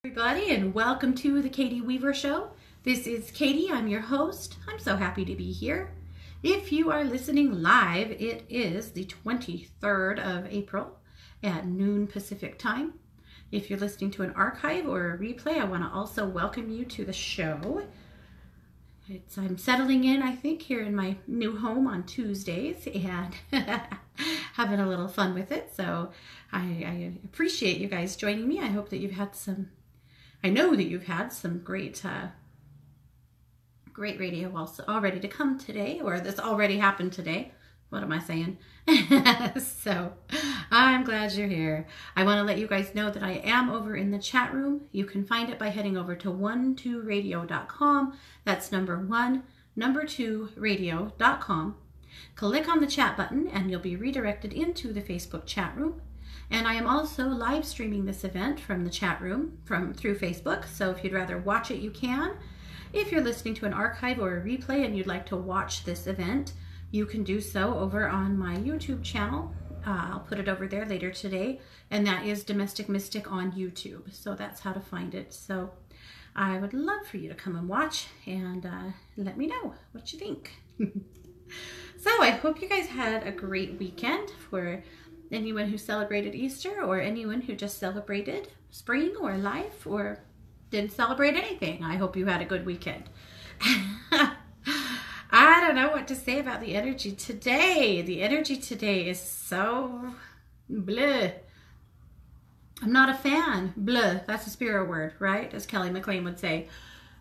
Everybody, and welcome to the Katie Weaver Show. This is Katie. I'm your host. I'm so happy to be here. If you are listening live, it is the 23rd of April at noon Pacific time. If you're listening to an archive or a replay, I want to also welcome you to the show. I'm settling in, I think, here in my new home on Tuesdays and having a little fun with it. So I appreciate you guys joining me. I hope that you've had I know that you've had some great radio also already to come today, or this already happened today. What am I saying? So I'm glad you're here. I want to let you guys know that I am over in the chat room. You can find it by heading over to 12radio.com. That's number2radio.com. Click on the chat button and you'll be redirected into the Facebook chat room. And I am also live streaming this event from the chat room through Facebook. So if you'd rather watch it, you can. If you're listening to an archive or a replay and you'd like to watch this event, you can do so over on my YouTube channel. I'll put it over there later today. And that is Domestic Mystic on YouTube. So that's how to find it. So I would love for you to come and watch and let me know what you think. So I hope you guys had a great weekend. For anyone who celebrated Easter, or anyone who just celebrated spring or life, or didn't celebrate anything, I hope you had a good weekend. I don't know what to say about the energy today. The energy today is so bleh. I'm not a fan. Bleh. That's a spirit word, right? As Kelly McLean would say.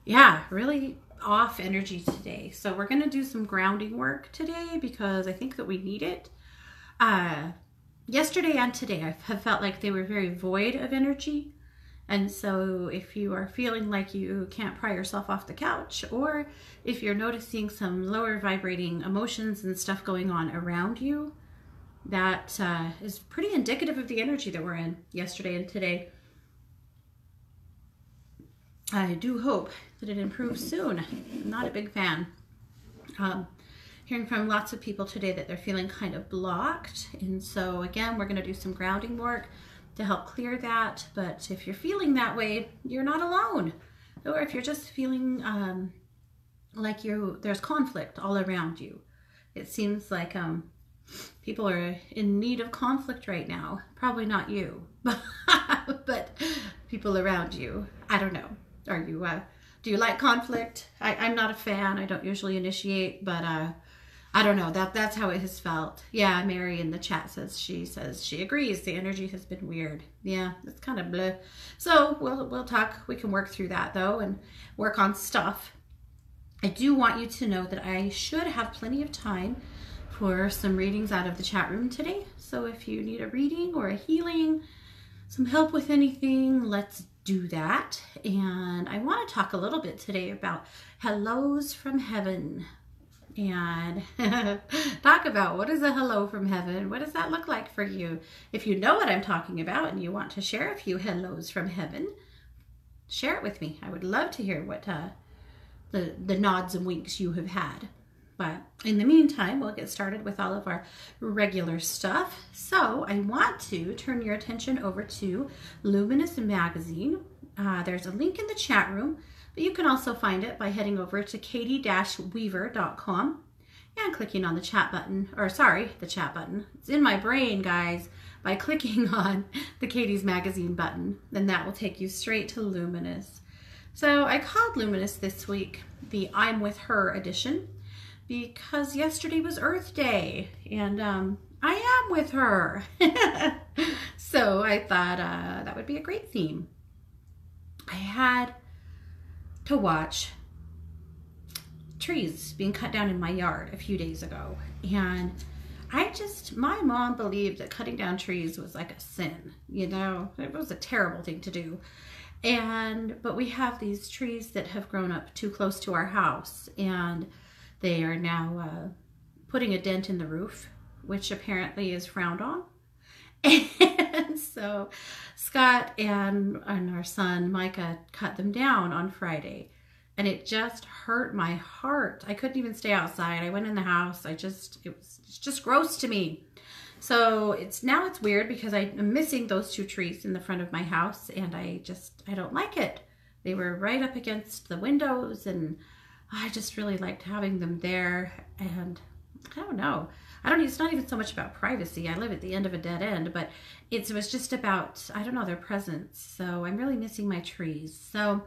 Yeah, really off energy today. So we're going to do some grounding work today because I think that we need it. Yesterday and today, I have felt like they were very void of energy. And so if you are feeling like you can't pry yourself off the couch, or if you're noticing some lower vibrating emotions and stuff going on around you, that is pretty indicative of the energy that we're in yesterday and today. I do hope that it improves soon. I'm not a big fan. Hearing from lots of people today that they're feeling kind of blocked. And so again, we're going to do some grounding work to help clear that. But if you're feeling that way, you're not alone. Or if you're just feeling like there's conflict all around you. It seems like people are in need of conflict right now. Probably not you, but people around you. I don't know. Are you, do you like conflict? I'm not a fan. I don't usually initiate, but I don't know. That's how it has felt. Yeah, Mary in the chat says she agrees. The energy has been weird. Yeah, it's kind of bleh. So we'll talk. We can work through that though and work on stuff. I do want you to know that I should have plenty of time for some readings out of the chat room today. So if you need a reading or a healing, some help with anything, let's do that. And I want to talk a little bit today about hellos from heaven. And talk about what is a hello from heaven. What does that look like for you? If you know what I'm talking about and you want to share a few hellos from heaven, share it with me. I would love to hear what the nods and winks you have had. But in the meantime, we'll get started with all of our regular stuff. So I want to turn your attention over to Luminous Magazine. There's a link in the chat room. But you can also find it by heading over to katie-weaver.com and clicking on the chat button, the chat button. It's in my brain, guys, by clicking on the Katie's Magazine button. Then that will take you straight to Luminous. So I called Luminous this week the I'm With Her edition because yesterday was Earth Day and I am with her. So I thought that would be a great theme. I had to watch trees being cut down in my yard a few days ago, and my mom believed that cutting down trees was like a sin, you know. It was a terrible thing to do. But we have these trees that have grown up too close to our house, and they are now putting a dent in the roof, which apparently is frowned on. And so Scott and our son Micah cut them down on Friday, and it just hurt my heart. I couldn't even stay outside. I went in the house. It's just gross to me. So now it's weird because I'm missing those 2 trees in the front of my house, and I don't like it. They were right up against the windows, and I just really liked having them there. And I don't know. It's not even so much about privacy. I live at the end of a dead end, but it was just about, I don't know, their presence. So I'm really missing my trees. So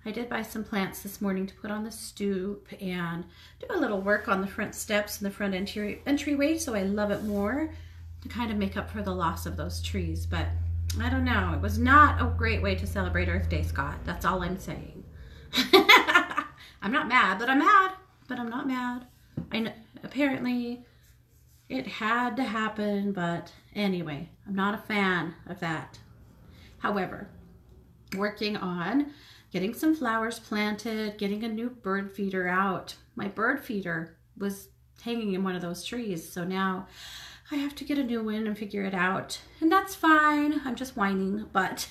I did buy some plants this morning to put on the stoop and do a little work on the front steps and the front entryway, so I love it more, to kind of make up for the loss of those trees. But I don't know. It was not a great way to celebrate Earth Day, Scott. That's all I'm saying. I'm not mad, but I'm mad. But I'm not mad. I know, apparently it had to happen, but anyway, I'm not a fan of that. However, working on getting some flowers planted, getting a new bird feeder out. My bird feeder was hanging in one of those trees, so now I have to get a new one and figure it out. And that's fine. I'm just whining, but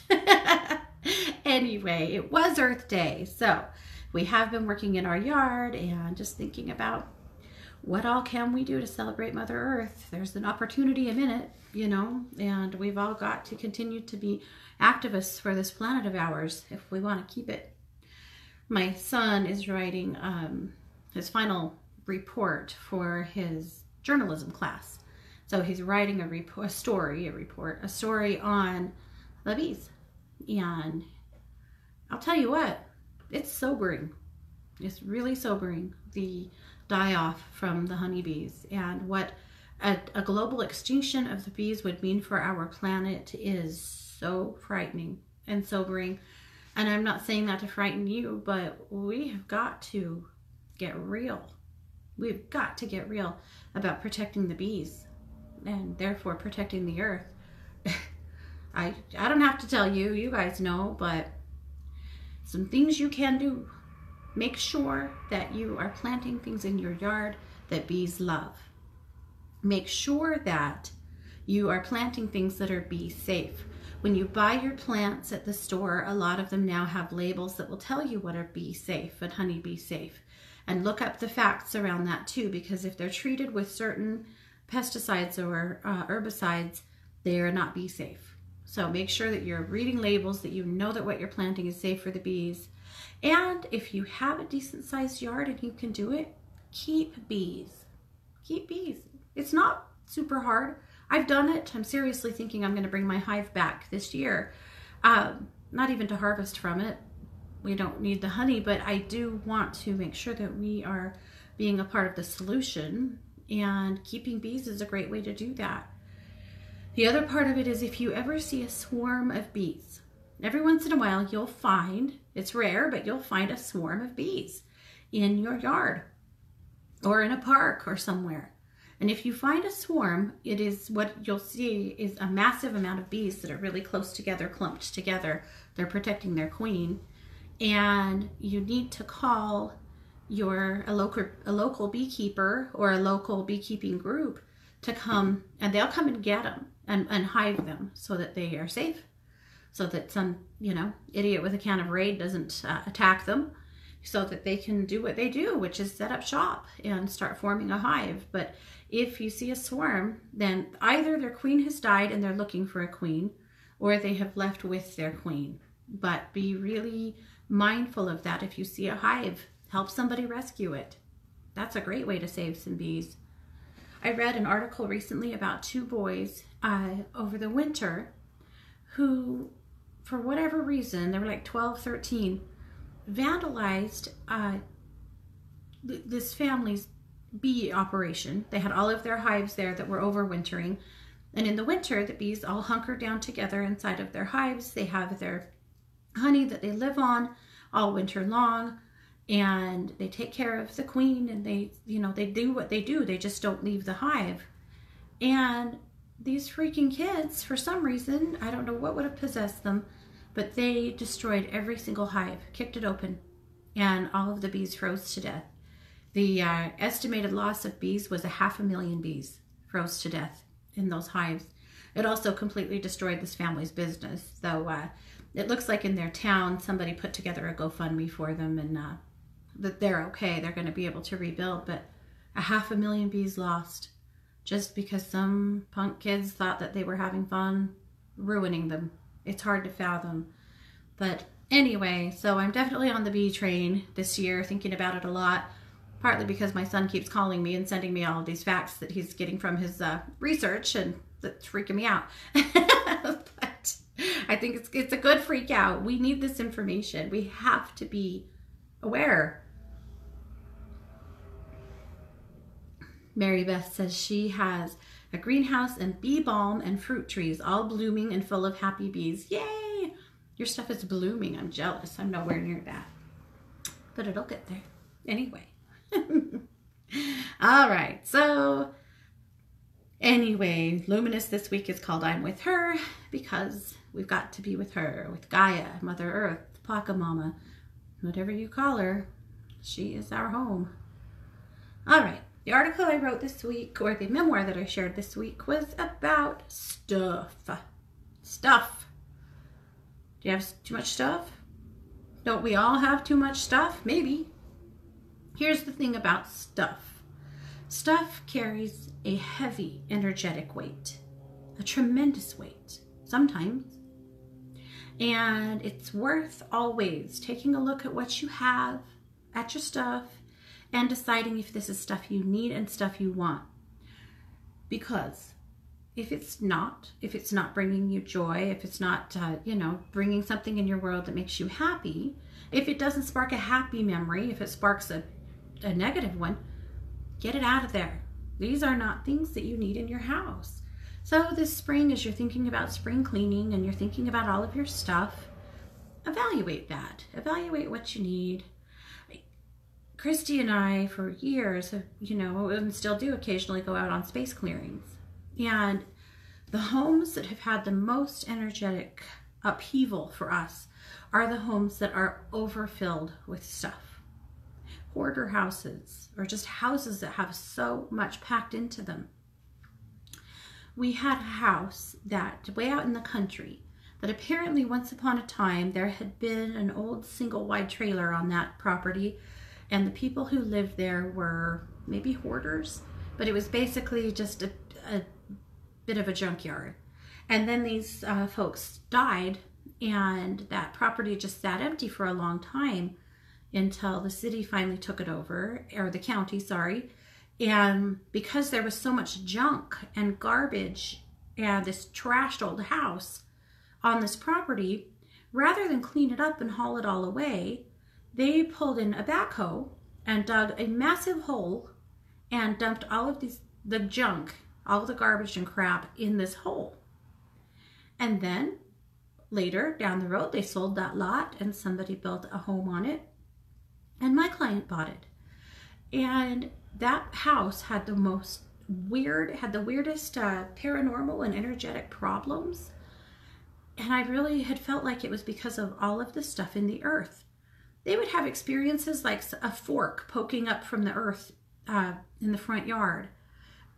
anyway, it was Earth Day. So we have been working in our yard and just thinking about what all can we do to celebrate Mother Earth. There's an opportunity a minute, you know, and we've all got to continue to be activists for this planet of ours if we want to keep it. My son is writing his final report for his journalism class. So he's writing a story on the bees. And I'll tell you what, it's sobering. It's really sobering, the die-off from the honeybees, and what a global extinction of the bees would mean for our planet is so frightening and sobering. And I'm not saying that to frighten you, but we have got to get real. We've got to get real about protecting the bees and therefore protecting the earth. I don't have to tell you, you guys know, but some things you can do. Make sure that you are planting things in your yard that bees love. Make sure that you are planting things that are bee safe. When you buy your plants at the store, a lot of them now have labels that will tell you what are bee safe and honeybee safe. And look up the facts around that too, because if they're treated with certain pesticides or herbicides, they are not bee safe. So make sure that you're reading labels, that you know that what you're planting is safe for the bees. And if you have a decent sized yard and you can do it, keep bees. Keep bees. It's not super hard. I've done it. I'm seriously thinking I'm going to bring my hive back this year. Not even to harvest from it. We don't need the honey, but I do want to make sure that we are being a part of the solution, and keeping bees is a great way to do that. The other part of it is, if you ever see a swarm of bees, every once in a while you'll find, it's rare, but you'll find a swarm of bees in your yard or in a park or somewhere. And if you find a swarm, it is, what you'll see is a massive amount of bees that are really close together, clumped together. They're protecting their queen. And you need to call a local beekeeper or a local beekeeping group to come, and they'll come and get them and hive them so that they are safe, so that some, idiot with a can of Raid doesn't attack them, so that they can do what they do, which is set up shop and start forming a hive. But if you see a swarm, then either their queen has died and they're looking for a queen, or they have left with their queen. But be really mindful of that. If you see a hive, help somebody rescue it. That's a great way to save some bees. I read an article recently about 2 boys over the winter who, for whatever reason, they were like 12, 13, vandalized this family's bee operation. They had all of their hives there that were overwintering. And in the winter, the bees all hunker down together inside of their hives. They have their honey that they live on all winter long, and they take care of the queen, and they do what they do. They just don't leave the hive. And these freaking kids, for some reason, I don't know what would have possessed them, but they destroyed every single hive, kicked it open, and all of the bees froze to death. The estimated loss of bees was 500,000 bees froze to death in those hives. It also completely destroyed this family's business. So it looks like in their town, somebody put together a GoFundMe for them, and that they're okay. They're going to be able to rebuild, but 500,000 bees lost. just because some punk kids thought that they were having fun, ruining them. It's hard to fathom. But anyway, so I'm definitely on the bee train this year, thinking about it a lot, partly because my son keeps calling me and sending me all of these facts that he's getting from his research, and that's freaking me out. But I think it's a good freak out. We need this information. We have to be aware. Mary Beth says she has a greenhouse and bee balm and fruit trees, all blooming and full of happy bees. Yay! Your stuff is blooming. I'm jealous. I'm nowhere near that. But it'll get there. Anyway. All right. So anyway, Luminous this week is called I'm With Her, because we've got to be with her, with Gaia, Mother Earth, Pachamama, whatever you call her. She is our home. All right. The article I wrote this week, or the memoir that I shared this week, was about stuff. Stuff. Do you have too much stuff? Don't we all have too much stuff? Maybe. Here's the thing about stuff. Stuff carries a heavy energetic weight, a tremendous weight, sometimes. And it's worth always taking a look at what you have, at your stuff, and deciding if this is stuff you need and stuff you want. Because if it's not bringing you joy, if it's not, bringing something in your world that makes you happy, if it doesn't spark a happy memory, if it sparks a negative one, get it out of there. These are not things that you need in your house. So this spring, as you're thinking about spring cleaning and you're thinking about all of your stuff, evaluate that. Evaluate what you need. Christy and I, for years, have, and still do occasionally go out on space clearings. And the homes that have had the most energetic upheaval for us are the homes that are overfilled with stuff. Hoarder houses, or just houses that have so much packed into them. We had a house that, way out in the country, that apparently once upon a time there had been an old single wide trailer on that property, and the people who lived there were maybe hoarders, but it was basically just a bit of a junkyard. And then these folks died, and that property just sat empty for a long time until the city finally took it over, or the county, sorry. And because there was so much junk and garbage and this trashed old house on this property, rather than clean it up and haul it all away, they pulled in a backhoe and dug a massive hole and dumped all of the junk, all the garbage and crap in this hole. And then later down the road, they sold that lot and somebody built a home on it. And my client bought it. And that house had the weirdest paranormal and energetic problems. And I really had felt like it was because of all of the stuff in the earth. They would have experiences like a fork poking up from the earth in the front yard.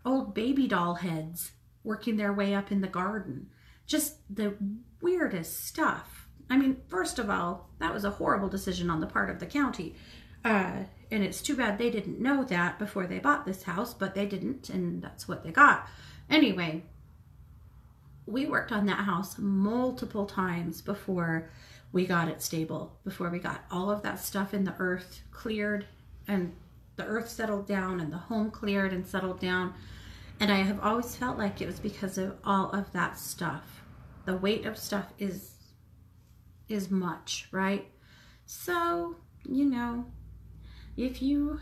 Old baby doll heads working their way up in the garden. Just the weirdest stuff. I mean, first of all, that was a horrible decision on the part of the county. And it's too bad they didn't know that before they bought this house, but they didn't, and that's what they got. Anyway, we worked on that house multiple times before we got it stable, before we got all of that stuff in the earth cleared and the earth settled down and the home cleared and settled down. And I have always felt like it was because of all of that stuff. The weight of stuff is much, right? So, if you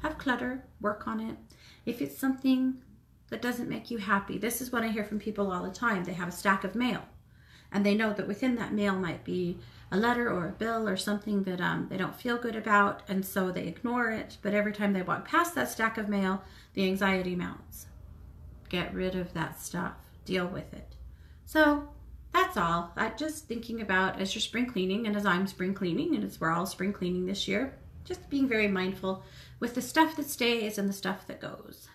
have clutter, work on it. If it's something that doesn't make you happy, this is what I hear from people all the time. They have a stack of mail, and they know that within that mail might be a letter or a bill or something that they don't feel good about, and so they ignore it. But every time they walk past that stack of mail, the anxiety mounts. Get rid of that stuff. Deal with it. So that's all. I'm just thinking about, as you're spring cleaning and as I'm spring cleaning, and as we're all spring cleaning this year, just being very mindful with the stuff that stays and the stuff that goes.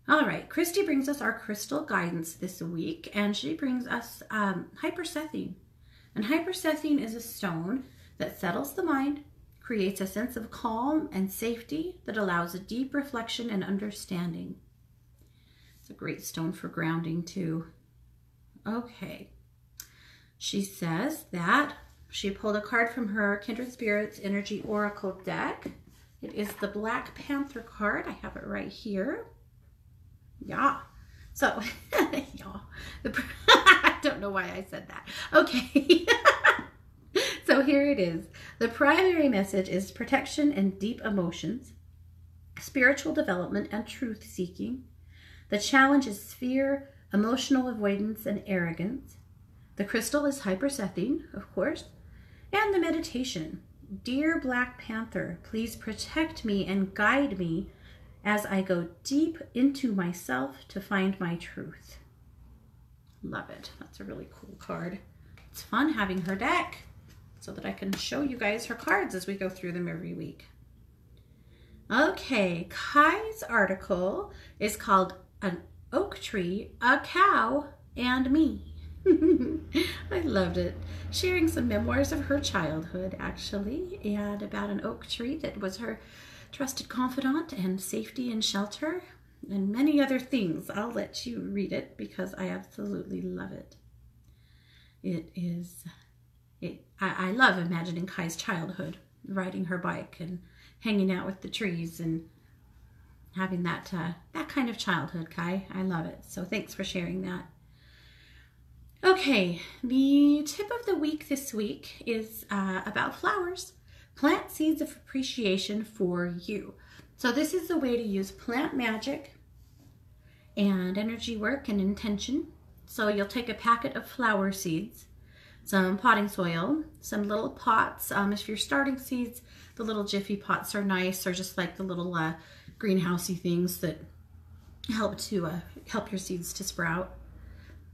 All right, Christy brings us our crystal guidance this week, and she brings us hypersethine. And hypersethine is a stone that settles the mind, creates a sense of calm and safety that allows a deep reflection and understanding. It's a great stone for grounding too. Okay. She says that she pulled a card from her Kindred Spirits Energy Oracle deck. It is the Black Panther card. I have it right here. Yeah. So, yeah. I don't know why I said that. Okay. So here it is. The primary message is protection and deep emotions, spiritual development and truth seeking. The challenge is fear, emotional avoidance, and arrogance. The crystal is hypercethine, of course, and the meditation. Dear Black Panther, please protect me and guide me as I go deep into myself to find my truth. Love it. That's a really cool card. It's fun having her deck so that I can show you guys her cards as we go through them every week. Okay, Kai's article is called An Oak Tree, a Cow, and Me. I loved it. Sharing some memoirs of her childhood, actually, and about an oak tree that was her trusted confidant and safety and shelter, and many other things. I'll let you read it because I absolutely love it. I love imagining Kai's childhood, riding her bike and hanging out with the trees and having that kind of childhood, Kai. I love it. So thanks for sharing that. Okay, the tip of the week this week is about flowers. Plant seeds of appreciation for you. So this is the way to use plant magic and energy work and intention. So you'll take a packet of flower seeds, some potting soil, some little pots. If you're starting seeds, the little jiffy pots are nice, or just like the little greenhousey things that help your seeds to sprout.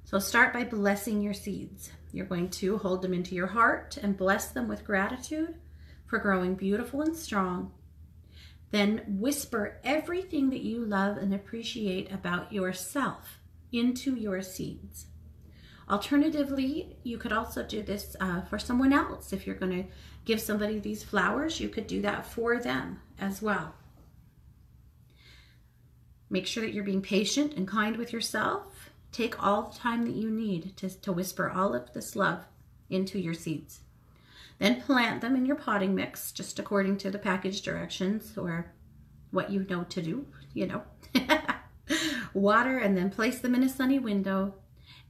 So start by blessing your seeds. You're going to hold them into your heart and bless them with gratitude for growing beautiful and strong. Then whisper everything that you love and appreciate about yourself into your seeds. Alternatively, you could also do this for someone else. If you're going to give somebody these flowers, you could do that for them as well. Make sure that you're being patient and kind with yourself. Take all the time that you need to whisper all of this love into your seeds. Then plant them in your potting mix, just according to the package directions or what you know to do, Water and then place them in a sunny window.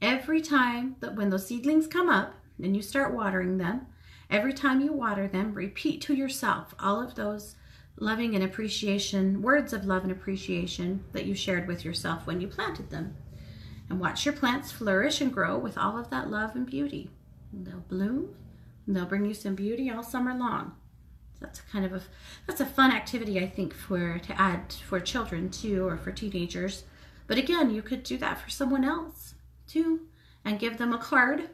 Every time that when those seedlings come up and you start watering them, every time you water them, repeat to yourself all of those loving and appreciation, words of love and appreciation that you shared with yourself when you planted them. And watch your plants flourish and grow with all of that love and beauty. And they'll bloom, and they'll bring you some beauty all summer long. So that's a fun activity, I think, to add for children too, or for teenagers. But again, you could do that for someone else too, and give them a card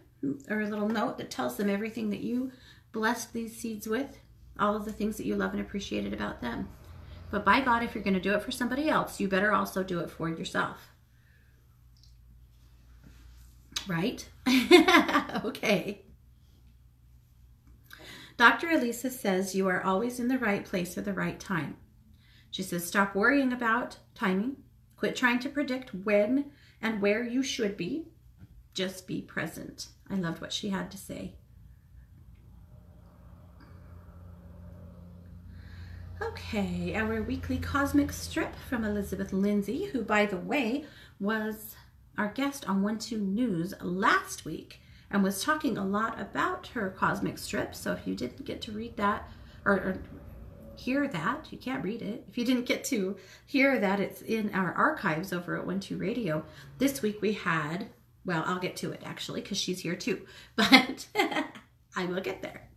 or a little note that tells them everything that you blessed these seeds with, all of the things that you love and appreciated about them. But by God, if you're going to do it for somebody else, you better also do it for yourself. Right? Okay. Dr. Elisa says you are always in the right place at the right time. She says stop worrying about timing. Quit trying to predict when and where you should be. Just be present. I loved what she had to say. Okay, our weekly cosmic strip from Elizabeth Lindsay, who, by the way, was our guest on 1-2 News last week and was talking a lot about her cosmic strip. So if you didn't get to read that or hear that, you can't read it. If you didn't get to hear that, it's in our archives over at 1-2 Radio. This week we had, well, I'll get to it actually because she's here too, but I will get there.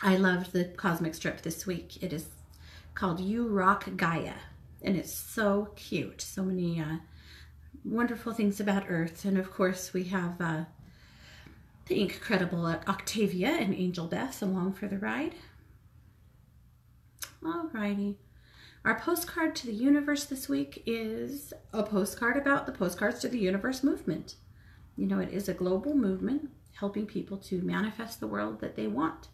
I loved the cosmic strip this week. It is called You Rock Gaia, and it's so cute. So many wonderful things about Earth. And of course we have the incredible Octavia and Angel Beth along for the ride. Alrighty. Our postcard to the universe this week is a postcard about the Postcards to the Universe movement. You know, it is a global movement helping people to manifest the world that they want.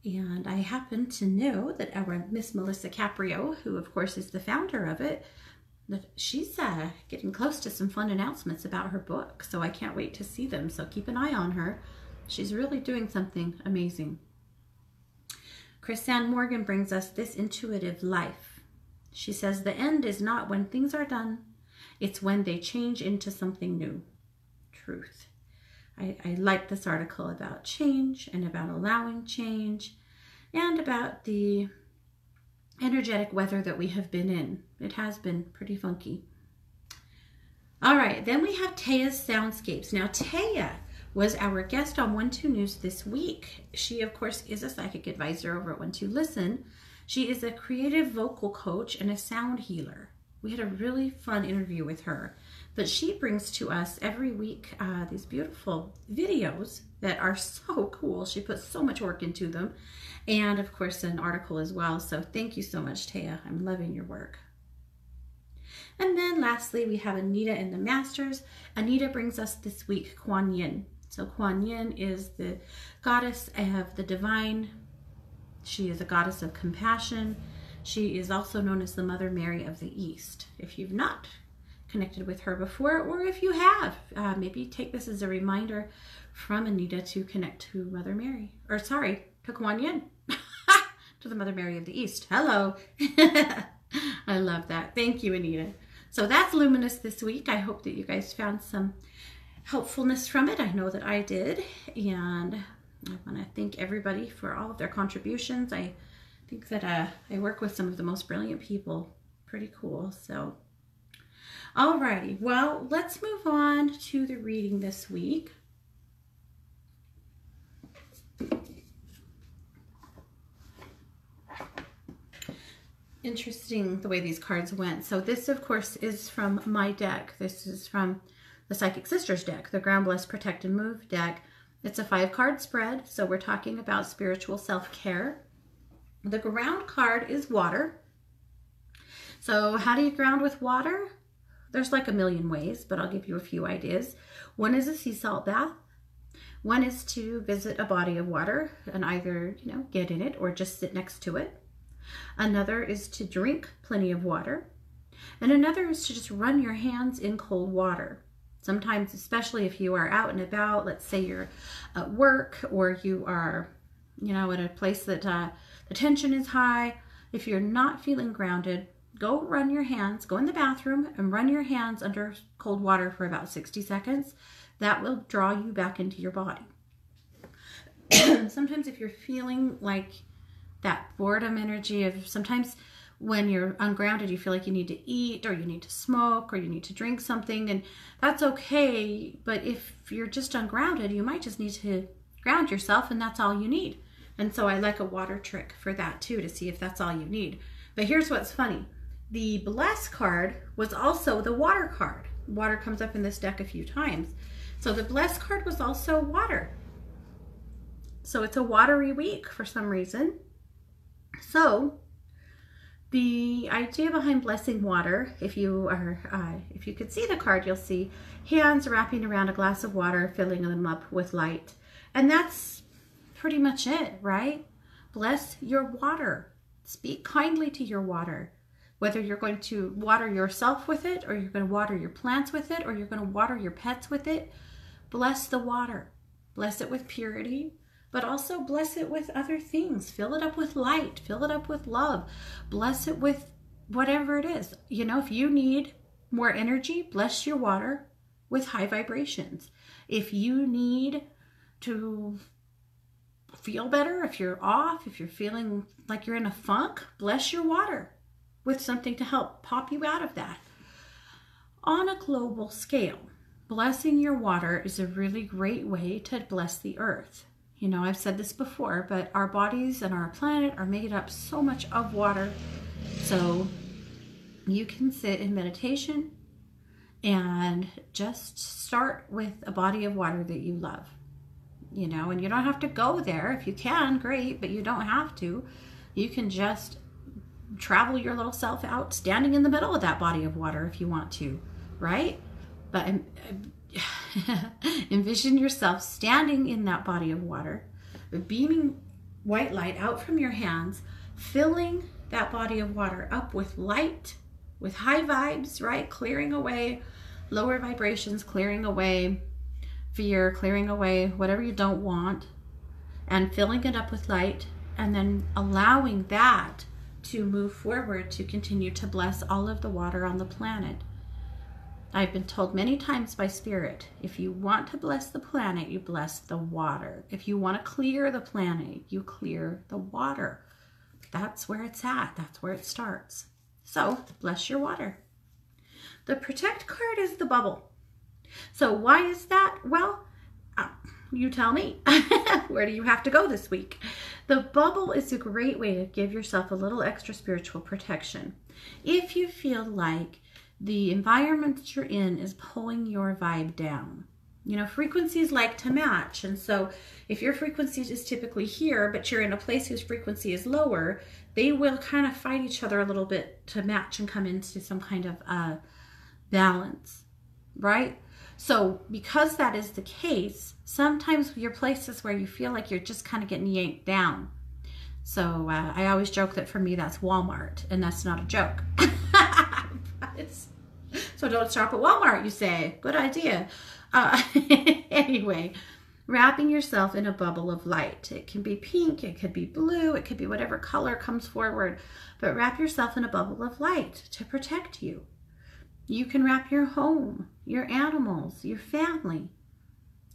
And I happen to know that our Miss Melissa Caprio, who of course is the founder of it, she's getting close to some fun announcements about her book, so I can't wait to see them. So keep an eye on her. She's really doing something amazing. Chrisanne Morgan brings us This Intuitive Life. She says, the end is not when things are done. It's when they change into something new. Truth. I like this article about change and about allowing change and about the energetic weather that we have been in. It has been pretty funky. All right, then we have Taya's Soundscapes. Now, Taya was our guest on 1-2 News this week. She, of course, is a psychic advisor over at 1-2 Listen. She is a creative vocal coach and a sound healer. We had a really fun interview with her. But she brings to us every week these beautiful videos that are so cool. She puts so much work into them. And, of course, an article as well. So thank you so much, Taya. I'm loving your work. And then lastly, we have Anita and the Masters. Anita brings us this week Kuan Yin. So Kuan Yin is the goddess of the divine. She is a goddess of compassion. She is also known as the Mother Mary of the East. If you've not connected with her before, or if you have, maybe take this as a reminder from Anita to connect to Mother Mary, or sorry, to Kuan Yin, to the Mother Mary of the East. Hello. I love that. Thank you, Anita. So that's Luminous this week. I hope that you guys found some helpfulness from it. I know that I did, and I want to thank everybody for all of their contributions. I think that I work with some of the most brilliant people. Pretty cool. So alrighty, well, let's move on to the reading this week. Interesting the way these cards went. So this, of course, is from my deck. This is from the Psychic Sisters deck, the Ground Bless, Protect, and Move deck. It's a 5-card spread, so we're talking about spiritual self-care. The ground card is water. So how do you ground with water? There's like a million ways, but I'll give you a few ideas. One is a sea salt bath. One is to visit a body of water and either, get in it or just sit next to it. Another is to drink plenty of water. And another is to just run your hands in cold water. Sometimes, especially if you are out and about, let's say you're at work or you are, at a place that the tension is high. If you're not feeling grounded, go run your hands, go in the bathroom and run your hands under cold water for about 60 seconds. That will draw you back into your body. Sometimes if you're feeling like that boredom energy of sometimes when you're ungrounded, you feel like you need to eat or you need to smoke or you need to drink something, and that's okay. But if you're just ungrounded, you might just need to ground yourself, and that's all you need. And so I like a water trick for that too, to see if that's all you need. But here's what's funny. The Bless card was also the water card. Water comes up in this deck a few times. So the Bless card was also water. So it's a watery week for some reason. So the idea behind blessing water, if you could see the card, you'll see hands wrapping around a glass of water, filling them up with light. And that's pretty much it, right? Bless your water. Speak kindly to your water. Whether you're going to water yourself with it, or you're going to water your plants with it, or you're going to water your pets with it, bless the water. Bless it with purity, but also bless it with other things. Fill it up with light. Fill it up with love. Bless it with whatever it is. If you need more energy, bless your water with high vibrations. If you need to feel better, if you're off, if you're feeling like you're in a funk, bless your water with something to help pop you out of that. On a global scale, blessing your water is a really great way to bless the earth. I've said this before, but our bodies and our planet are made up so much of water. So you can sit in meditation and just start with a body of water that you love. And you don't have to go there. If you can, great, but you don't have to. You can just travel your little self out standing in the middle of that body of water if you want to, right? But envision yourself standing in that body of water, beaming white light out from your hands, filling that body of water up with light with high vibes, right? Clearing away lower vibrations, clearing away fear, clearing away whatever you don't want, and filling it up with light, and then allowing that to move forward to continue to bless all of the water on the planet. I've been told many times by Spirit, if you want to bless the planet, you bless the water. If you want to clear the planet, you clear the water. That's where it's at. That's where it starts. So bless your water. The protect card is the bubble. So why is that? Well, you tell me. Where do you have to go this week? The bubble is a great way to give yourself a little extra spiritual protection. If you feel like the environment that you're in is pulling your vibe down. You know, frequencies like to match. And so if your frequency is typically here, but you're in a place whose frequency is lower, they will kind of fight each other a little bit to match and come into some kind of balance, right? So because that is the case, sometimes you're places where you feel like you're just kind of getting yanked down. So I always joke that for me, that's Walmart, and that's not a joke. So don't shop at Walmart, you say. Good idea. Anyway, wrapping yourself in a bubble of light. It can be pink, it could be blue, it could be whatever color comes forward, but wrap yourself in a bubble of light to protect you. You can wrap your home, your animals, your family,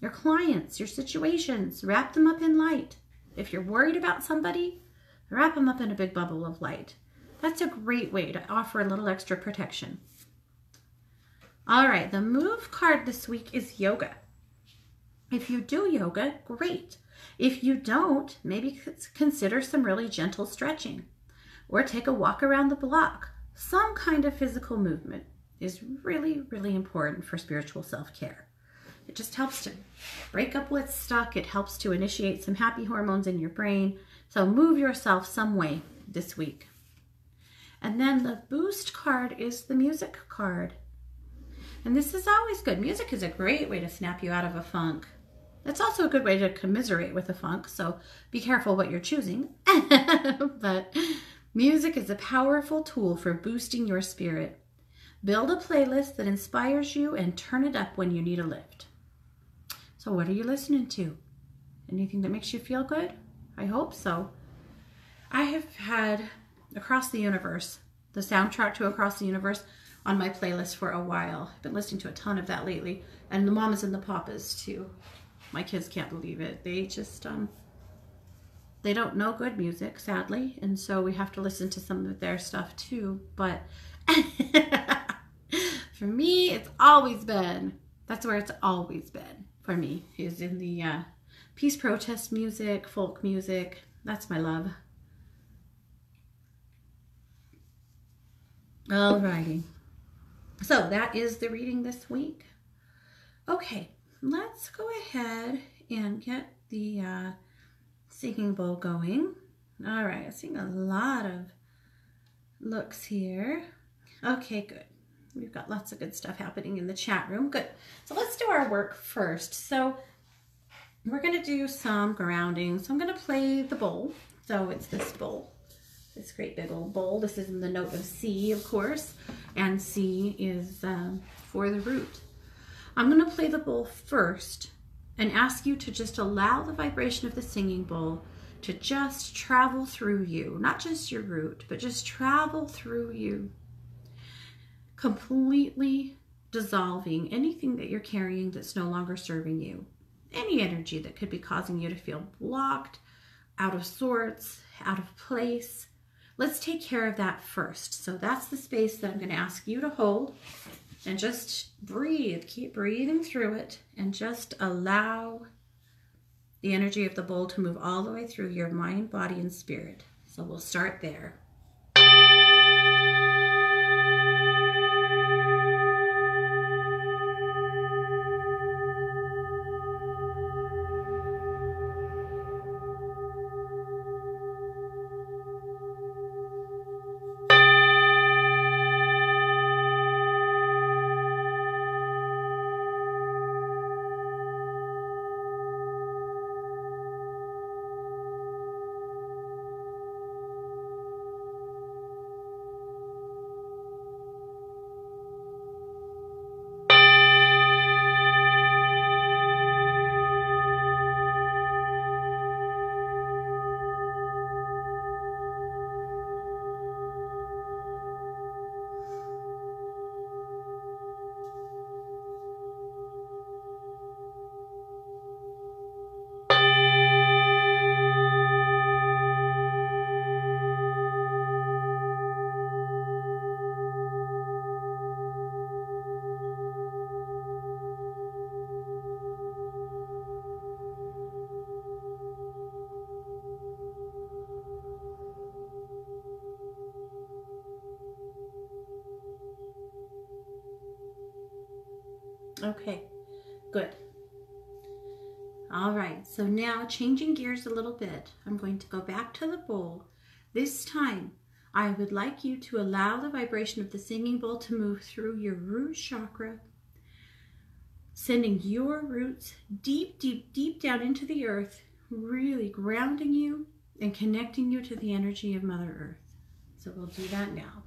your clients, your situations. Wrap them up in light. If you're worried about somebody, wrap them up in a big bubble of light. That's a great way to offer a little extra protection. All right, the move card this week is yoga. If you do yoga, great. If you don't, maybe consider some really gentle stretching or take a walk around the block. Some kind of physical movement is really, really important for spiritual self-care. It just helps to break up what's stuck. It helps to initiate some happy hormones in your brain. So move yourself some way this week. And then the boost card is the music card. And this is always good. Music is a great way to snap you out of a funk. It's also a good way to commiserate with a funk, so be careful what you're choosing. But music is a powerful tool for boosting your spirit. Build a playlist that inspires you and turn it up when you need a lift. So what are you listening to? Anything that makes you feel good? I hope so. I have had Across the Universe, the soundtrack to Across the Universe, on my playlist for a while. I've been listening to a ton of that lately. And the Mamas and the Papas too. My kids can't believe it. They just, they don't know good music, sadly. And so we have to listen to some of their stuff too. But for me, it's always been, that's where it's always been for me, is in the peace protest music, folk music. That's my love. Alrighty. So that is the reading this week. Okay, let's go ahead and get the singing bowl going. All right, I'm seeing a lot of looks here. Okay, good. We've got lots of good stuff happening in the chat room. Good. So let's do our work first. So we're going to do some grounding. So I'm going to play the bowl. So it's this bowl. This great big old bowl. This is in the note of C, of course, and C is for the root. I'm going to play the bowl first and ask you to just allow the vibration of the singing bowl to just travel through you, not just your root, but just travel through you, completely dissolving anything that you're carrying that's no longer serving you, any energy that could be causing you to feel blocked, out of sorts, out of place. Let's take care of that first. So that's the space that I'm going to ask you to hold and just breathe. Keep breathing through it and just allow the energy of the bowl to move all the way through your mind, body, and spirit. So we'll start there. Okay, good. All right, so now changing gears a little bit, I'm going to go back to the bowl. This time, I would like you to allow the vibration of the singing bowl to move through your root chakra, sending your roots deep, deep, deep down into the earth, really grounding you and connecting you to the energy of Mother Earth. So we'll do that now.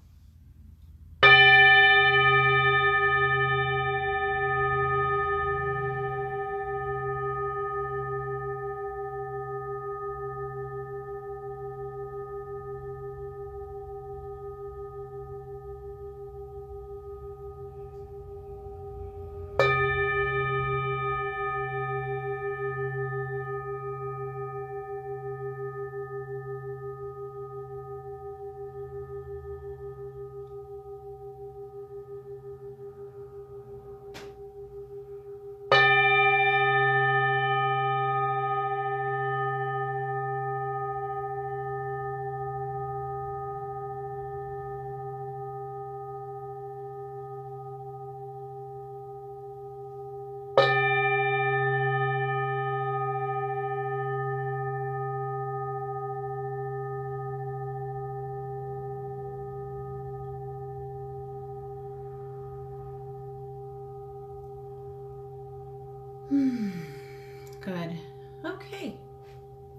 Good. Okay.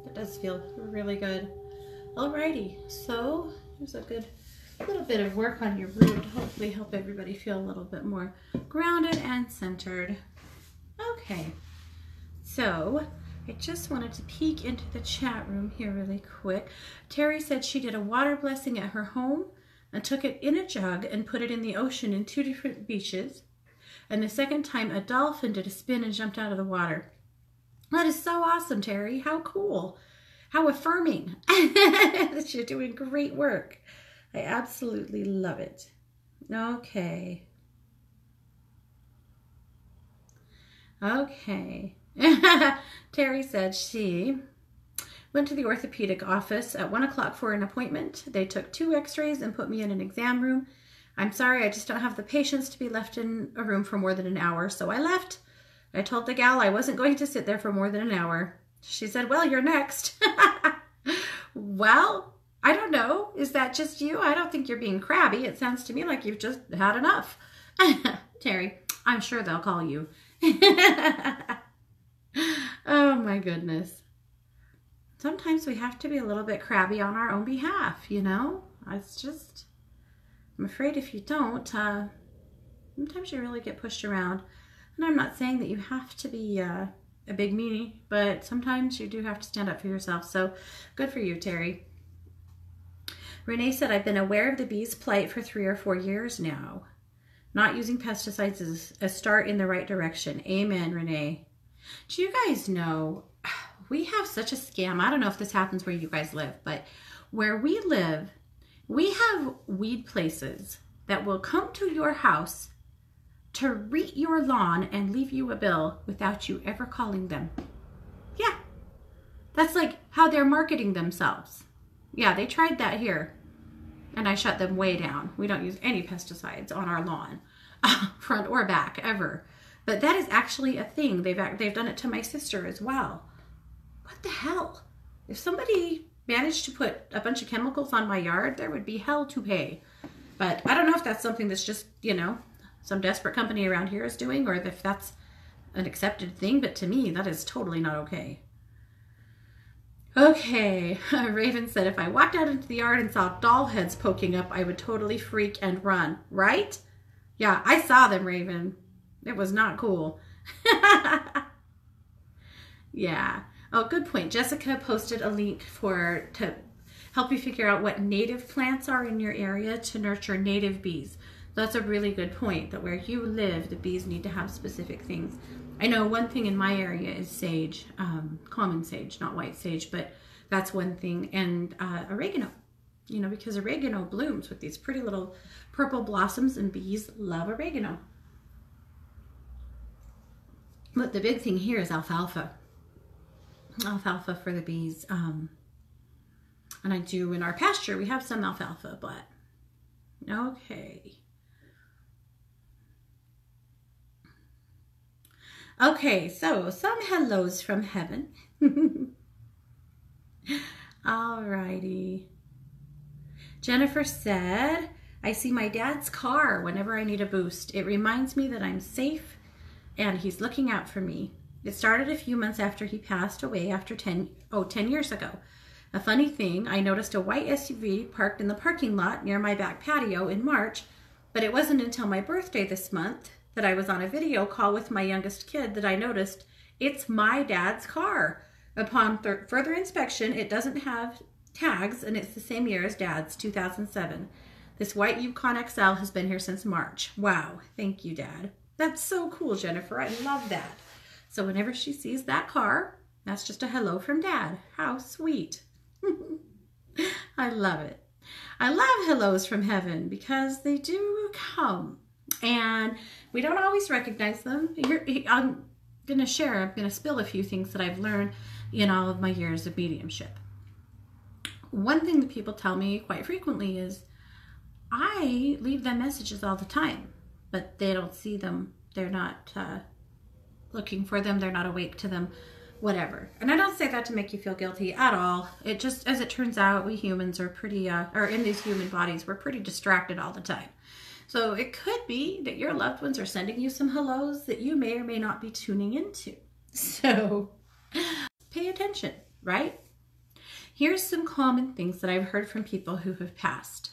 That does feel really good. Alrighty. So there's a good little bit of work on your root to hopefully help everybody feel a little bit more grounded and centered. Okay. So I just wanted to peek into the chat room here really quick. Terry said she did a water blessing at her home and took it in a jug and put it in the ocean in 2 different beaches. And the second time, a dolphin did a spin and jumped out of the water. That is so awesome, Terry. How cool. How affirming that you're doing great work. I absolutely love it. Okay. Okay. Terry said she went to the orthopedic office at 1 o'clock for an appointment. They took 2 x-rays and put me in an exam room. I'm sorry, I just don't have the patience to be left in a room for more than an hour, so I left. I told the gal I wasn't going to sit there for more than an hour. She said, well, you're next. Well, I don't know. Is that just you? I don't think you're being crabby. It sounds to me like you've just had enough. Terry, I'm sure they'll call you. Oh, my goodness. Sometimes we have to be a little bit crabby on our own behalf, you know? It's just... I'm afraid if you don't, sometimes you really get pushed around. And I'm not saying that you have to be a big meanie, but sometimes you do have to stand up for yourself. So good for you, Terry. Renee said, I've been aware of the bees' plight for 3 or 4 years now. Not using pesticides is a start in the right direction. Amen, Renee. Do you guys know, we have such a scam. I don't know if this happens where you guys live, but where we live, we have weed places that will come to your house to reat your lawn and leave you a bill without you ever calling them. Yeah, that's like how they're marketing themselves. Yeah, they tried that here and I shut them way down. We don't use any pesticides on our lawn, front or back, ever. But that is actually a thing. They've done it to my sister as well. What the hell? If somebody managed to put a bunch of chemicals on my yard, there would be hell to pay. But I don't know if that's something that's just, you know, some desperate company around here is doing, or if that's an accepted thing, but to me, that is totally not okay. Okay, Raven said, if I walked out into the yard and saw doll heads poking up, I would totally freak and run, right? Yeah, I saw them, Raven. It was not cool. Yeah. Oh, good point. Jessica posted a link to help you figure out what native plants are in your area to nurture native bees. That's a really good point, that where you live, the bees need to have specific things. I know one thing in my area is sage, common sage, not white sage, but that's one thing. And oregano, you know, because oregano blooms with these pretty little purple blossoms and bees love oregano. But the big thing here is alfalfa. Alfalfa for the bees. And I do in our pasture, we have some alfalfa, but okay. Okay, so some hellos from heaven. Alrighty. Jennifer said, I see my dad's car whenever I need a boost. It reminds me that I'm safe and he's looking out for me. It started a few months after he passed away after 10 years ago. A funny thing, I noticed a white SUV parked in the parking lot near my back patio in March, but it wasn't until my birthday this month that I was on a video call with my youngest kid that I noticed it's my dad's car. Upon further inspection, it doesn't have tags and it's the same year as Dad's, 2007. This white Yukon XL has been here since March. Wow, thank you, Dad. That's so cool, Jennifer. I love that. So whenever she sees that car, that's just a hello from Dad. How sweet. I love it. I love hellos from heaven because they do come and we don't always recognize them. I'm going to spill a few things that I've learned in all of my years of mediumship. One thing that people tell me quite frequently is I leave them messages all the time, but they don't see them. They're not looking for them. They're not awake to them, whatever. And I don't say that to make you feel guilty at all. It just, as it turns out, we humans are pretty, or in these human bodies, we're pretty distracted all the time. So it could be that your loved ones are sending you some hellos that you may or may not be tuning into. So pay attention, right? Here's some common things that I've heard from people who have passed.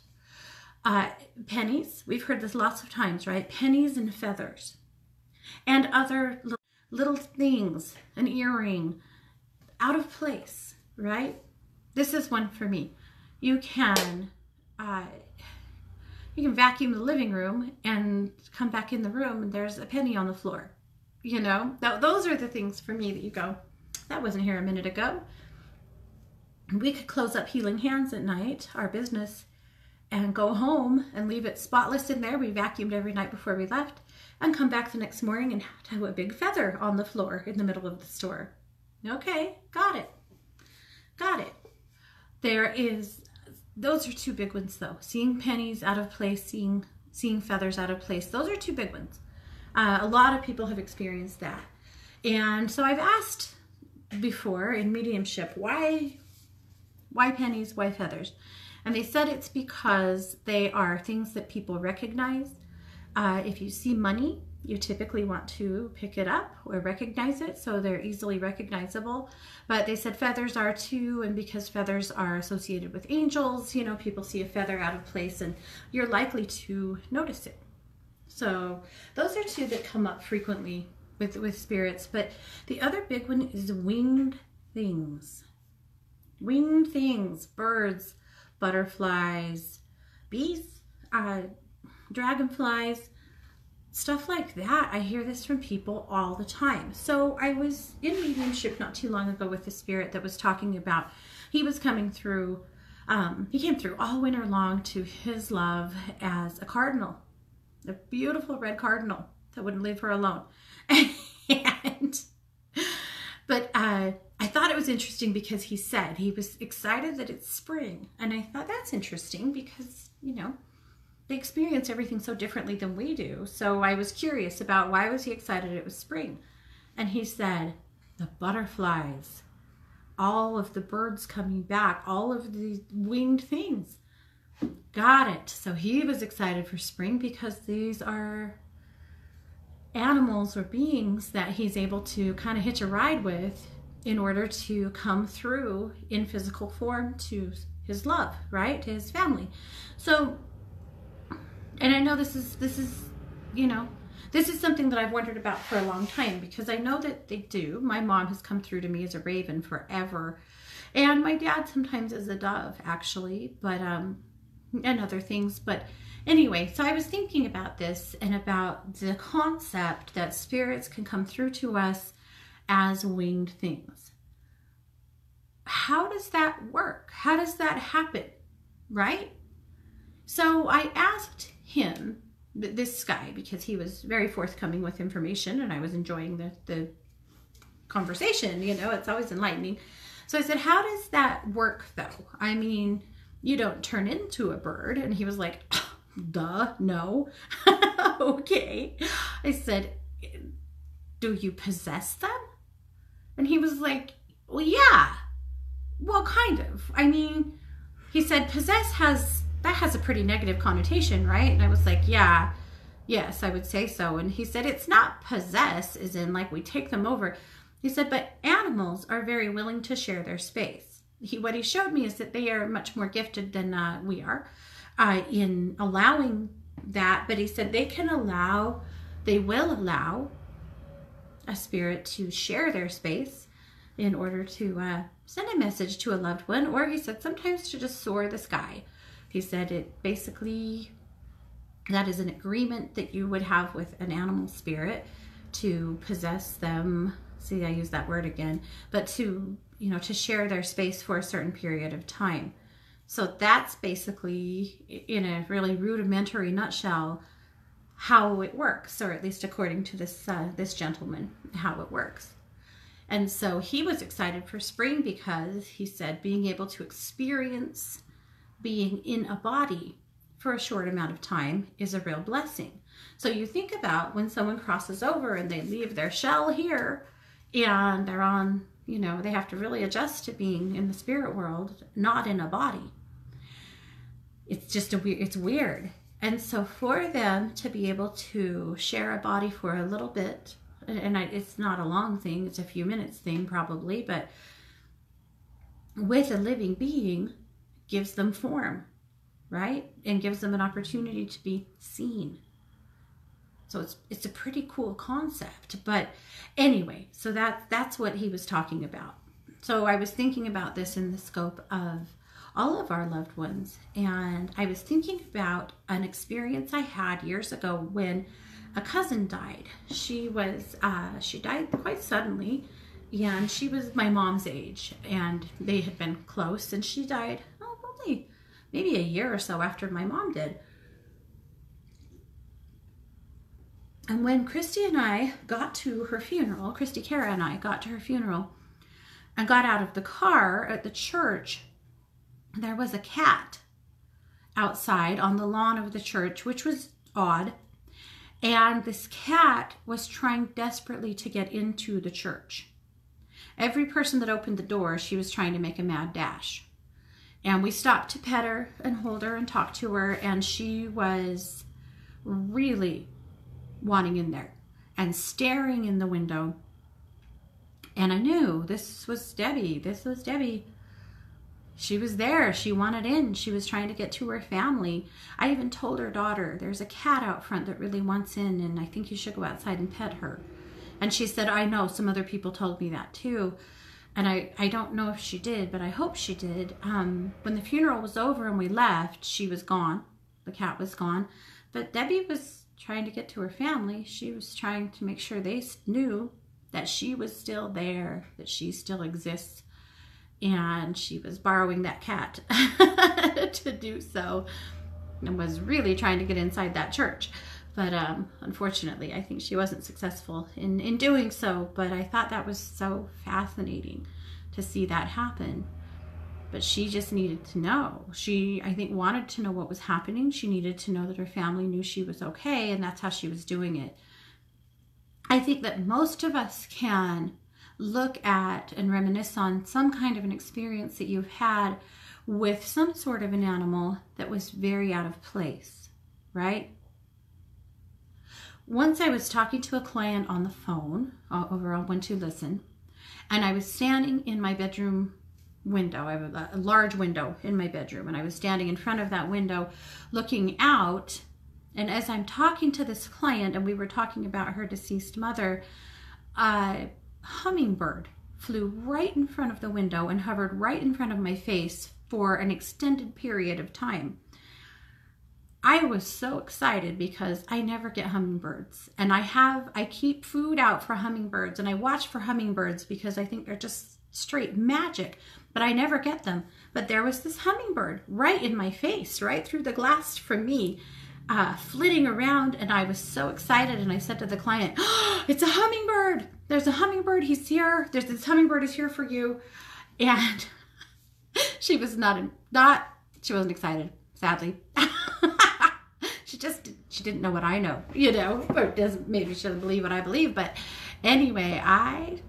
Pennies, we've heard this lots of times, right? Pennies and feathers. And other little things, an earring, out of place, right? This is one for me. You can vacuum the living room and come back in the room and there's a penny on the floor. You know, those are the things for me that you go, that wasn't here a minute ago. We could close up Healing Hands at night, our business, and go home and leave it spotless in there. We vacuumed every night before we left and come back the next morning and have a big feather on the floor in the middle of the store. Okay, got it. Got it. Those are two big ones though. Seeing pennies out of place, seeing feathers out of place. Those are two big ones. A lot of people have experienced that. And so I've asked before in mediumship, why pennies, why feathers? And they said it's because they are things that people recognize. If you see money, you typically want to pick it up or recognize it, so they're easily recognizable. But they said feathers are too, and because feathers are associated with angels, you know, people see a feather out of place and you're likely to notice it. So those are two that come up frequently with spirits. But the other big one is winged things. Winged things, birds, butterflies, bees, dragonflies, stuff like that. I hear this from people all the time. So I was in mediumship not too long ago with a spirit that was talking about, he was coming through, he came through all winter long to his love as a cardinal, a beautiful red cardinal that wouldn't leave her alone. But I thought it was interesting because he said he was excited that it's spring. And I thought that's interesting because, you know, they experience everything so differently than we do. So I was curious about why was he excited it was spring. And he said, the butterflies, all of the birds coming back, all of the winged things. Got it. So he was excited for spring because these are animals or beings that he's able to kind of hitch a ride with in order to come through in physical form to his love, right? To his family. So, and I know this is, you know, this is something that I've wondered about for a long time because I know that they do. My mom has come through to me as a raven forever. And my dad sometimes as a dove, actually, but, and other things. But anyway, so I was thinking about this and about the concept that spirits can come through to us as winged things. How does that work? How does that happen? Right? So I asked him, this guy, because he was very forthcoming with information and I was enjoying the conversation, you know, it's always enlightening. So I said, how does that work though? I mean, you don't turn into a bird. And he was like, duh, no. Okay. I said, do you possess them? And he was like, well, yeah. Well, kind of. I mean, he said, possess has a pretty negative connotation, right? And I was like, yeah, yes, I would say so. And he said, it's not possess as in like we take them over. He said, but animals are very willing to share their space. What he showed me is that they are much more gifted than we are in allowing that. But he said they will allow a spirit to share their space in order to send a message to a loved one. Or he said sometimes to just soar the sky. He said it basically, that is an agreement that you would have with an animal spirit to possess them. See, I use that word again, but to, you know, to share their space for a certain period of time. So that's basically, in a really rudimentary nutshell, how it works, or at least according to this gentleman, how it works. And so he was excited for spring because he said being able to experience being in a body for a short amount of time is a real blessing. So you think about when someone crosses over and they leave their shell here and they're on, you know, they have to really adjust to being in the spirit world, not in a body. It's just it's weird. And so for them to be able to share a body for a little bit, and it's not a long thing, it's a few minutes thing probably, but with a living being gives them form, right? And gives them an opportunity to be seen. So it's a pretty cool concept. But anyway, so that's what he was talking about. So I was thinking about this in the scope of all of our loved ones. And I was thinking about an experience I had years ago when a cousin died. She died quite suddenly, and she was my mom's age, and they had been close, and she died, probably maybe a year or so after my mom did. And when Christy and I got to her funeral, Christy Kara and I got to her funeral and got out of the car at the church, there was a cat outside on the lawn of the church, which was odd. And this cat was trying desperately to get into the church. Every person that opened the door, she was trying to make a mad dash. And we stopped to pet her and hold her and talk to her. And she was really wanting in there and staring in the window. And I knew this was Debbie. This was Debbie. She was there. She wanted in. She was trying to get to her family. I even told her daughter, there's a cat out front that really wants in, and I think you should go outside and pet her. And she said, I know, some other people told me that too. And I don't know if she did, but I hope she did. When the funeral was over and we left, she was gone. The cat was gone. But Debbie was trying to get to her family. She was trying to make sure they knew that she was still there, that she still exists. And she was borrowing that cat to do so, and was really trying to get inside that church. But unfortunately, I think she wasn't successful in doing so. But I thought that was so fascinating to see that happen. But she just needed to know. She, I think, wanted to know what was happening. She needed to know that her family knew she was okay, and that's how she was doing it. I think that most of us can look at and reminisce on some kind of an experience that you've had with some sort of an animal that was very out of place, right? Once I was talking to a client on the phone over on One to Listen, and I was standing in my bedroom window. I have a large window in my bedroom, and I was standing in front of that window looking out. And as I'm talking to this client, and we were talking about her deceased mother, a hummingbird flew right in front of the window and hovered right in front of my face for an extended period of time. I was so excited because I never get hummingbirds, and I keep food out for hummingbirds, and I watch for hummingbirds because I think they're just straight magic, but I never get them. But there was this hummingbird right in my face, right through the glass from me, flitting around, and I was so excited, and I said to the client, oh, it's a hummingbird. There's a hummingbird. He's here. This hummingbird is here for you. And she was she wasn't excited, sadly. She didn't know what I know, or maybe she doesn't believe what I believe, but Anyway, I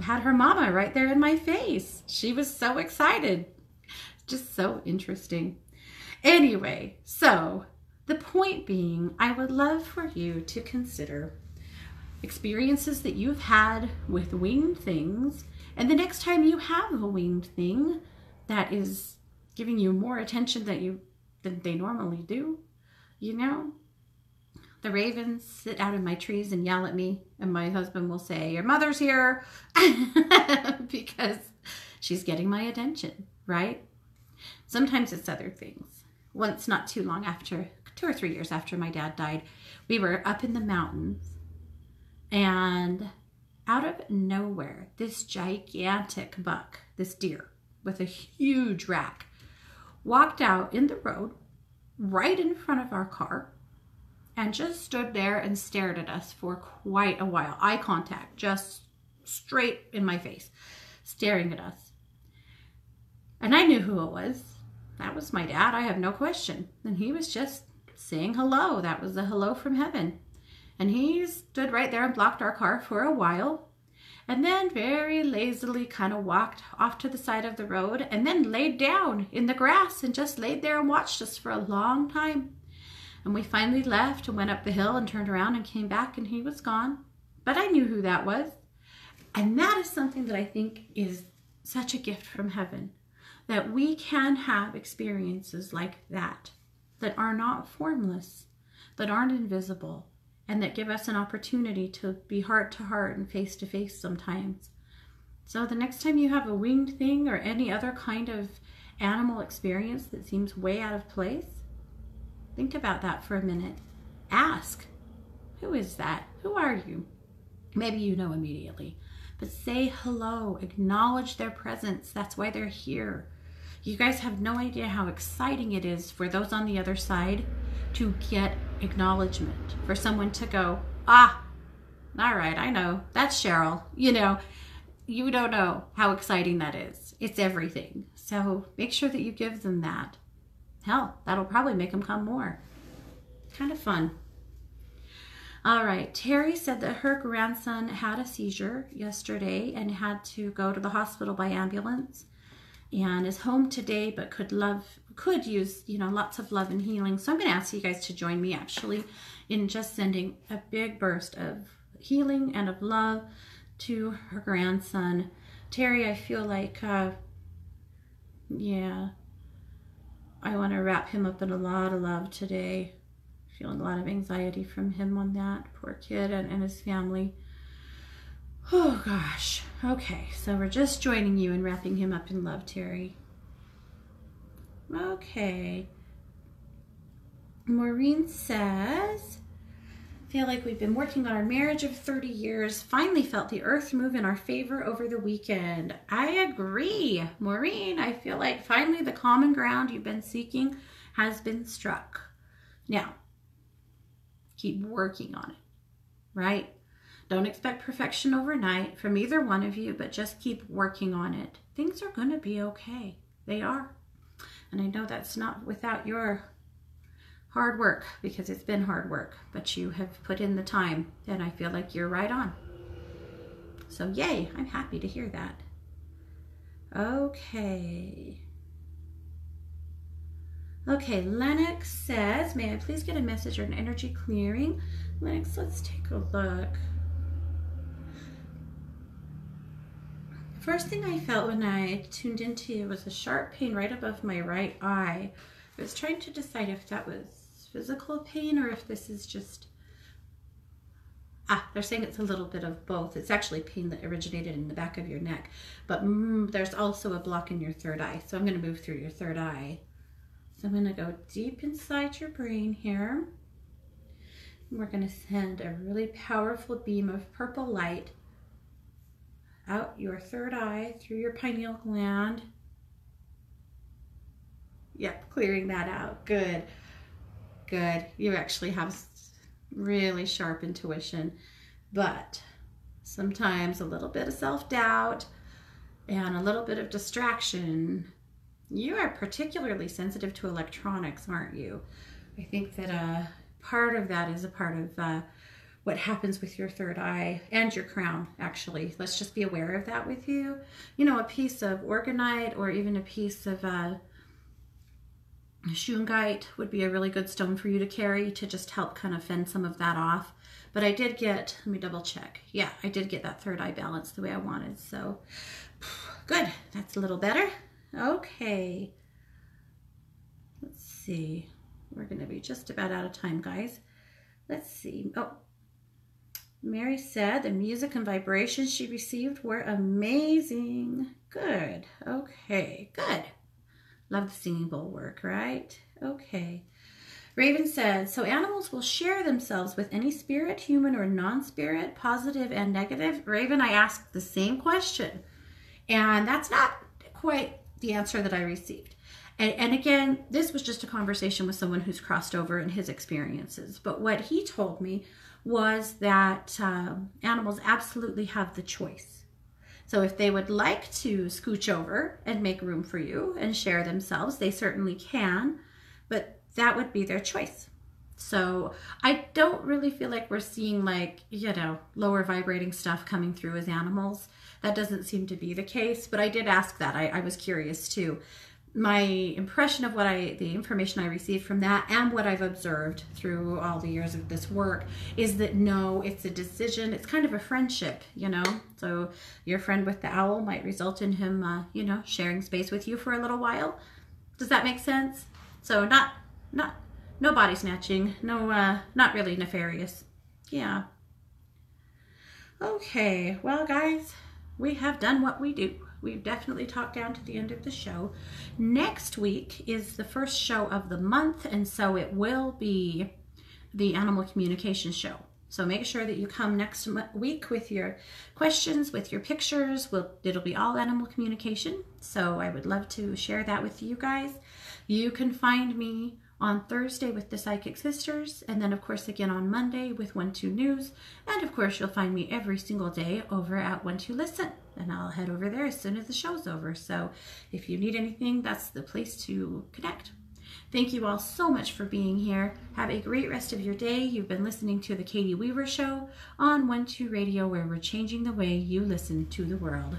had her mama right there in my face. She was so excited. Just so interesting. Anyway, so the point being, I would love for you to consider experiences that you've had with winged things, and the next time you have a winged thing that is giving you more attention than they normally do, you know, the ravens sit out in my trees and yell at me, and my husband will say, "Your mother's here," because she's getting my attention, right? Sometimes it's other things. Once, not too long after, 2 or 3 years after my dad died, we were up in the mountains, and out of nowhere, this gigantic buck, this deer with a huge rack, walked out in the road right in front of our car and just stood there and stared at us for quite a while. Eye contact, just straight in my face, staring at us. And I knew who it was. That was my dad, I have no question. And he was just saying hello. That was a hello from heaven. And he stood right there and blocked our car for a while, and then very lazily kind of walked off to the side of the road and then laid down in the grass and just laid there and watched us for a long time. And we finally left and went up the hill and turned around and came back, and he was gone. But I knew who that was. And that is something that I think is such a gift from heaven, that we can have experiences like that are not formless, that aren't invisible, and that give us an opportunity to be heart to heart and face to face sometimes. So the next time you have a winged thing or any other kind of animal experience that seems way out of place, think about that for a minute. Ask, who is that? Who are you? Maybe you know immediately, but say hello, acknowledge their presence. That's why they're here. You guys have no idea how exciting it is for those on the other side to get acknowledgement, for someone to go, "Ah, all right, I know, that's Cheryl." You know, you don't know how exciting that is. It's everything. So make sure that you give them that. Hell, that'll probably make them come more. Kind of fun. All right, Terry said that her grandson had a seizure yesterday and had to go to the hospital by ambulance, and is home today, but could use, lots of love and healing. So I'm going to ask you guys to join me actually in just sending a big burst of healing and of love to her grandson. Terry, I feel like, I want to wrap him up in a lot of love today. Feeling a lot of anxiety from him on that. Poor kid and his family. Oh gosh. Okay, so we're just joining you and wrapping him up in love, Terry. Okay. Maureen says, feel like we've been working on our marriage of 30 years. Finally felt the earth move in our favor over the weekend. I agree, Maureen. I feel like finally the common ground you've been seeking has been struck. Now, keep working on it, right? Don't expect perfection overnight from either one of you, but just keep working on it. Things are going to be okay. They are. And I know that's not without your hard work, because it's been hard work, but you have put in the time, and I feel like you're right on. So yay, I'm happy to hear that. Okay. Okay, Lennox says, may I please get a message or an energy clearing? Lennox, let's take a look. First thing I felt when I tuned into you was a sharp pain right above my right eye. I was trying to decide if that was physical pain or if this is just, they're saying it's a little bit of both. It's actually pain that originated in the back of your neck, but there's also a block in your third eye. So I'm going to move through your third eye. So I'm going to go deep inside your brain here. We're going to send a really powerful beam of purple light out your third eye through your pineal gland. Yep, clearing that out. Good. Good. You actually have really sharp intuition, but sometimes a little bit of self-doubt and a little bit of distraction. You are particularly sensitive to electronics, aren't you? I think that part of that is a part of what happens with your third eye and your crown, actually. Let's just be aware of that with you. You know, a piece of orgonite or even a piece of shungite would be a really good stone for you to carry to just help kind of fend some of that off. But I did get, let me double check. Yeah, I did get that third eye balance the way I wanted. So good, that's a little better. Okay, let's see. We're gonna be just about out of time, guys. Let's see. Oh, Mary said the music and vibrations she received were amazing. Good, okay, good. Love the singing bowl work, right? Okay. Raven said, so animals will share themselves with any spirit, human or non-spirit, positive and negative? Raven, I asked the same question, and that's not quite the answer that I received. And again, this was just a conversation with someone who's crossed over in his experiences. But what he told me was that animals absolutely have the choice. So if they would like to scooch over and make room for you and share themselves, they certainly can, but that would be their choice. So I don't really feel like we're seeing, like, you know, lower vibrating stuff coming through as animals. That doesn't seem to be the case, but I did ask that. I was curious too. My impression of the information I received from that and what I've observed through all the years of this work is that no, it's a decision. It's kind of a friendship, you know? So your friend with the owl might result in him, you know, sharing space with you for a little while. Does that make sense? So no body snatching, no, not really nefarious. Yeah. Okay, well guys, we have done what we do. We've definitely talked down to the end of the show. Next week is the first show of the month, and so it will be the animal communication show. So make sure that you come next week with your questions, with your pictures. It'll be all animal communication. So I would love to share that with you guys. You can find me on Thursday with the Psychic Sisters, and then of course again on Monday with 1-2 News, and of course you'll find me every single day over at 1-2 Listen, and I'll head over there as soon as the show's over. So if you need anything, that's the place to connect. Thank you all so much for being here. Have a great rest of your day. You've been listening to the Katie Weaver Show on 1-2 Radio, where we're changing the way you listen to the world.